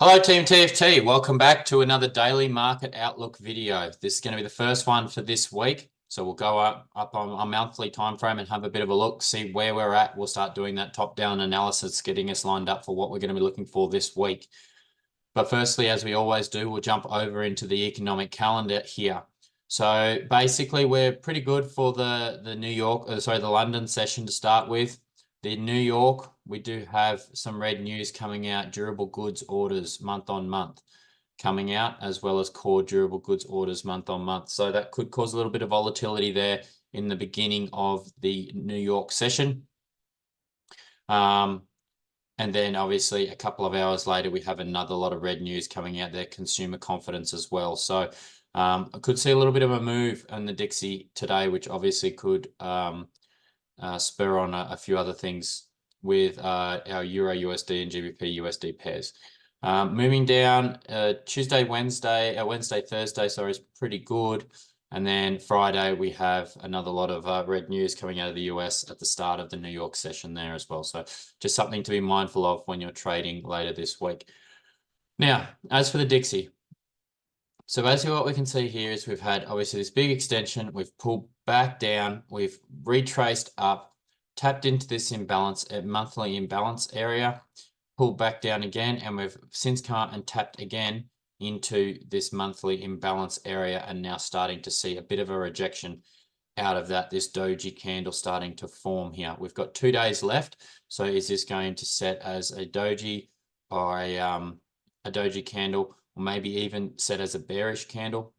Hello Team TFT, welcome back to another daily market outlook video. This is going to be the first one for this week. So we'll go up on a monthly time frame and have a bit of a look, see where we're at. We'll start doing that top-down analysis, getting us lined up for what we're going to be looking for this week. But firstly, as we always do, we'll jump over into the economic calendar here. So basically, we're pretty good for the London session to start with. The New York, we do have some red news coming out, durable goods orders month on month coming out, as well as core durable goods orders month on month. So that could cause a little bit of volatility there in the beginning of the New York session. And then obviously a couple of hours later, we have another lot of red news coming out there, consumer confidence as well. So I could see a little bit of a move in the Dixie today, which obviously could spur on a few other things with our Euro USD and GBP USD pairs. Moving down, Thursday, sorry, is pretty good. And then Friday, we have another lot of red news coming out of the US at the start of the New York session there as well. So just something to be mindful of when you're trading later this week. Now, as for the Dixie, so basically what we can see here is we've had obviously this big extension, we've pulled back down, we've retraced up, tapped into this imbalance at monthly imbalance area, pulled back down again, and we've since come up and tapped again into this monthly imbalance area and now starting to see a bit of a rejection out of that, this doji candle starting to form here. We've got 2 days left. So is this going to set as a doji or a doji candle, or maybe even set as a bearish candle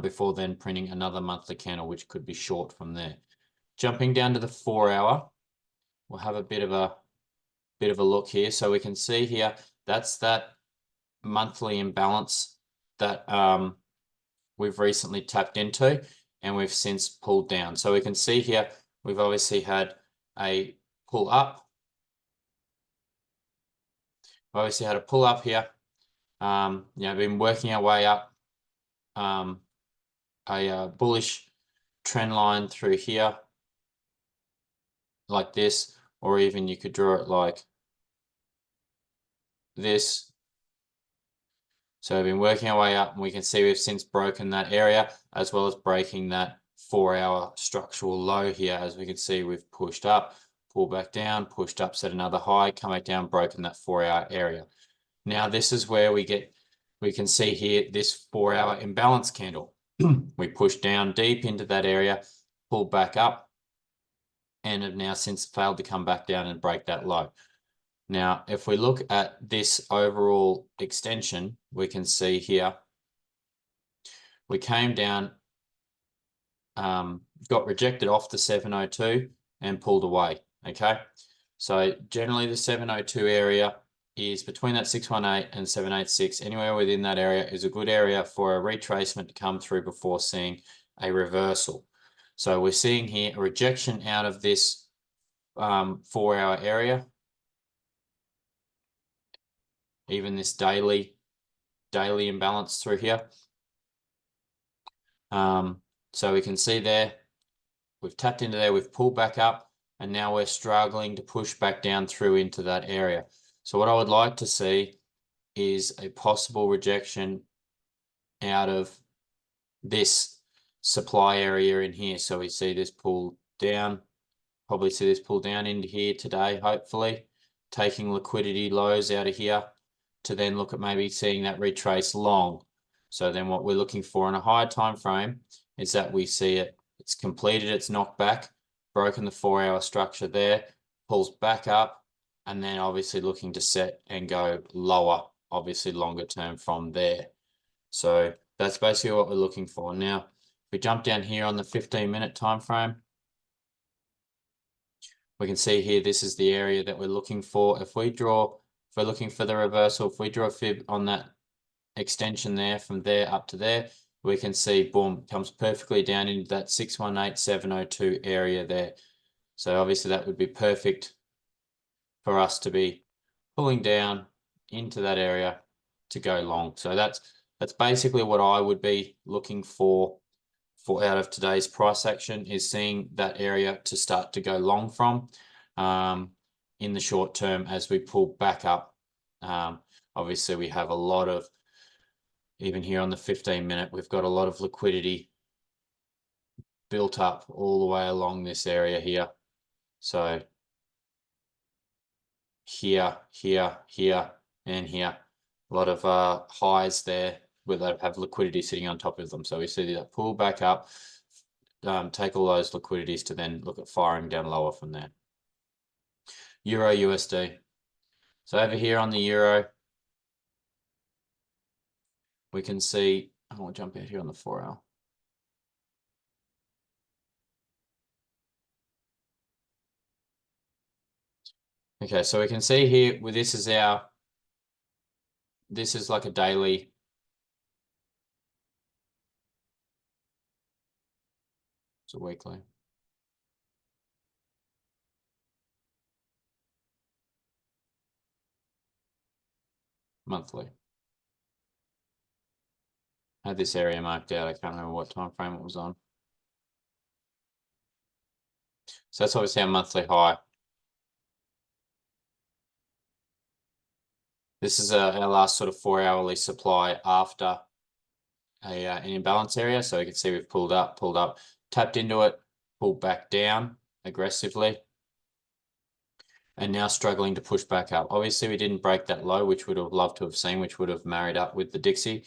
before then printing another monthly candle, which could be short from there. Jumping down to the 4 hour, we'll have a bit of a look here. So we can see here, that's that monthly imbalance that we've recently tapped into and we've since pulled down. So we can see here, we've obviously had a pull up. Obviously had a pull up here. Been working our way up a bullish trend line through here like this, or even you could draw it like this. So we've been working our way up and we can see we've since broken that area as well as breaking that 4 hour structural low here. As we can see, we've pushed up, pulled back down, pushed up, set another high, come back down, broken that 4 hour area. Now this is where we can see here this 4 hour imbalance candle. We pushed down deep into that area, pulled back up, and have now since failed to come back down and break that low. Now, if we look at this overall extension, we can see here, we came down, got rejected off the 702 and pulled away, okay? So generally the 702 area is between that 618 and 786. Anywhere within that area is a good area for a retracement to come through before seeing a reversal. So we're seeing here a rejection out of this 4 hour area. Even this daily imbalance through here. So we can see there, we've tapped into there, we've pulled back up, and now we're struggling to push back down through into that area. So what I would like to see is a possible rejection out of this supply area in here. So we see this pull down, probably see this pull down into here today, hopefully, taking liquidity lows out of here to then look at maybe seeing that retrace long. So then what we're looking for in a higher time frame is that we see it's completed its knockback, broken the 4 hour structure there, pulls back up, and then obviously looking to set and go lower, obviously longer term from there. So that's basically what we're looking for. Now, if we jump down here on the 15-minute time frame, we can see here this is the area that we're looking for. If we're looking for the reversal, if we draw a fib on that extension there, from there up to there, we can see, boom, comes perfectly down into that 618-702 area there. So obviously that would be perfect for us to be pulling down into that area to go long. So that's basically what I would be looking for out of today's price action, is seeing that area to start to go long from in the short term as we pull back up. Obviously, we have a lot of, even here on the 15-minute, we've got a lot of liquidity built up all the way along this area here. So here, and here, a lot of highs there where they have liquidity sitting on top of them. So we see that pull back up, take all those liquidities to then look at firing down lower from there. Euro USD. So over here on the euro, we can see, I'll jump out here on the 4-hour. Okay, so we can see here, well, this is like a daily. It's a weekly. Monthly. I had this area marked out. I can't remember what time frame it was on. So that's obviously our monthly high. This is our last sort of 4-hourly supply after an imbalance area. So you can see we've pulled up, tapped into it, pulled back down aggressively, and now struggling to push back up. Obviously, we didn't break that low, which would have loved to have seen, which would have married up with the Dixie.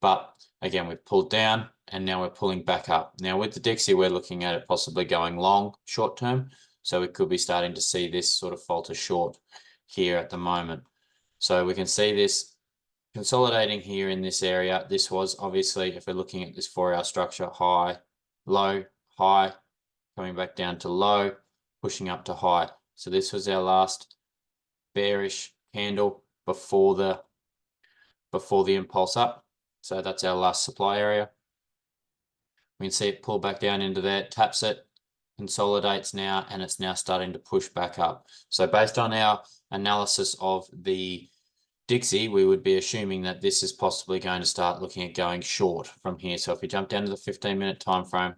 But again, we've pulled down and now we're pulling back up. Now with the Dixie, we're looking at it possibly going long short term. So we could be starting to see this sort of falter short here at the moment. So we can see this consolidating here in this area. This was obviously, if we're looking at this 4-hour structure, high, low, high, coming back down to low, pushing up to high. So this was our last bearish candle before the impulse up. So that's our last supply area. We can see it pull back down into there, taps it, consolidates now, and it's now starting to push back up. So based on our analysis of the Dixie, we would be assuming that this is possibly going to start looking at going short from here. So if we jump down to the 15-minute time frame,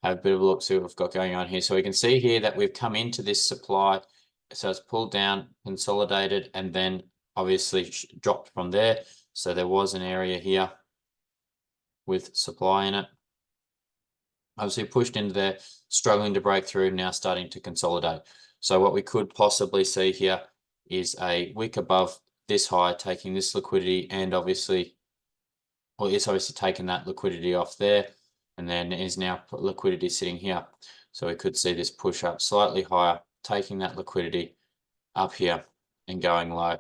have a bit of a look, see what we've got going on here. So we can see here that we've come into this supply. So it's pulled down, consolidated, and then obviously dropped from there. So there was an area here with supply in it. Obviously pushed into there, struggling to break through, now starting to consolidate. So what we could possibly see here is a wick above this high, taking this liquidity, and obviously, well, it's obviously taken that liquidity off there, and then is now liquidity sitting here. So we could see this push up slightly higher, taking that liquidity up here and going low.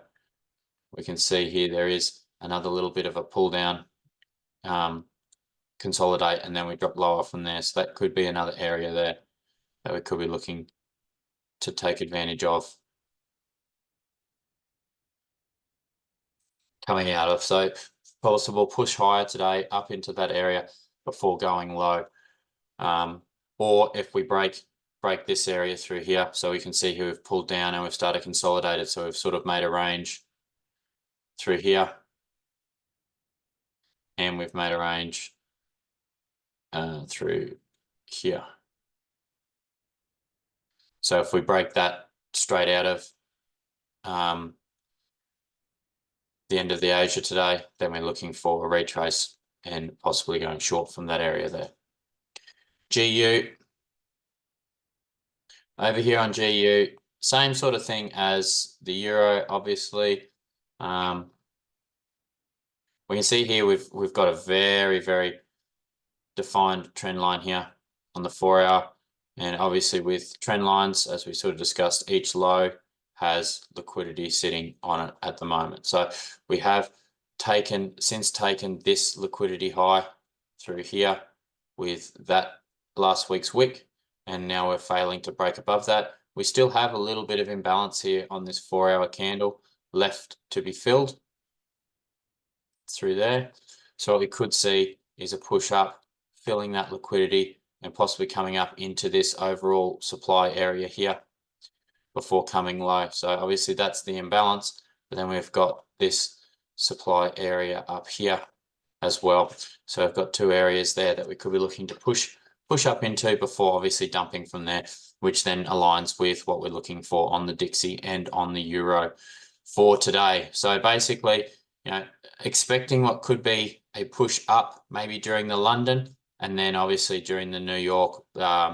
We can see here there is another little bit of a pull down, consolidate, and then we drop lower from there. So that could be another area there that we could be looking to take advantage of coming out of. So possible push higher today up into that area before going low. Or if we break this area through here, so we can see here we've pulled down and we've started consolidated. So we've sort of made a range through here, and we've made a range through here. So if we break that straight out of the end of the Asia today, then we're looking for a retrace and possibly going short from that area there. GU. Over here on GU, same sort of thing as the euro, obviously. We can see here we've got a very, very defined trend line here on the 4-hour. And obviously with trend lines, as we sort of discussed, each low has liquidity sitting on it at the moment. So we have taken this liquidity high through here with that last week's wick, and now we're failing to break above that. We still have a little bit of imbalance here on this 4-hour candle left to be filled through there. So what we could see is a push up, filling that liquidity and possibly coming up into this overall supply area here before coming low. So obviously that's the imbalance, but then we've got this supply area up here as well. So I've got two areas there that we could be looking to push up into before obviously dumping from there, which then aligns with what we're looking for on the Dixie and on the euro. for today. So basically, expecting what could be a push up maybe during the London, and then obviously during the New York,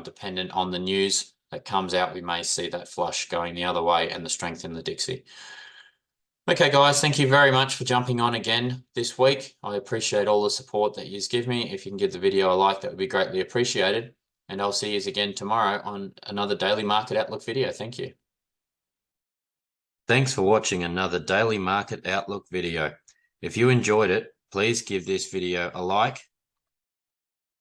dependent on the news that comes out, we may see that flush going the other way and the strength in the Dixie. Okay, guys, thank you very much for jumping on again this week. I appreciate all the support that you give me. If you can give the video a like, that would be greatly appreciated. And I'll see you again tomorrow on another Daily Market Outlook video. Thank you. Thanks for watching another Daily Market Outlook video. If you enjoyed it, please give this video a like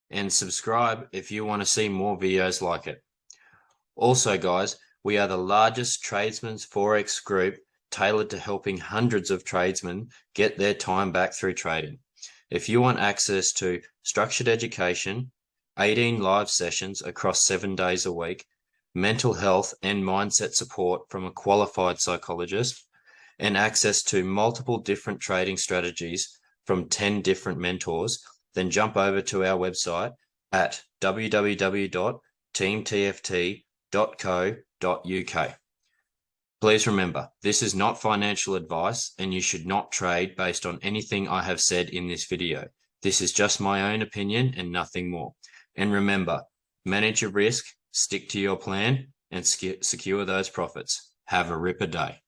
and subscribe if you want to see more videos like it. Also, guys, we are the largest Tradesmen Forex group tailored to helping hundreds of tradesmen get their time back through trading. If you want access to structured education, 18 live sessions across 7 days a week, mental health and mindset support from a qualified psychologist, and access to multiple different trading strategies from 10 different mentors, then jump over to our website at www.teamtft.co.uk. Please remember, this is not financial advice and you should not trade based on anything I have said in this video. This is just my own opinion and nothing more. And remember, manage your risk, stick to your plan, and secure those profits. Have a ripper day.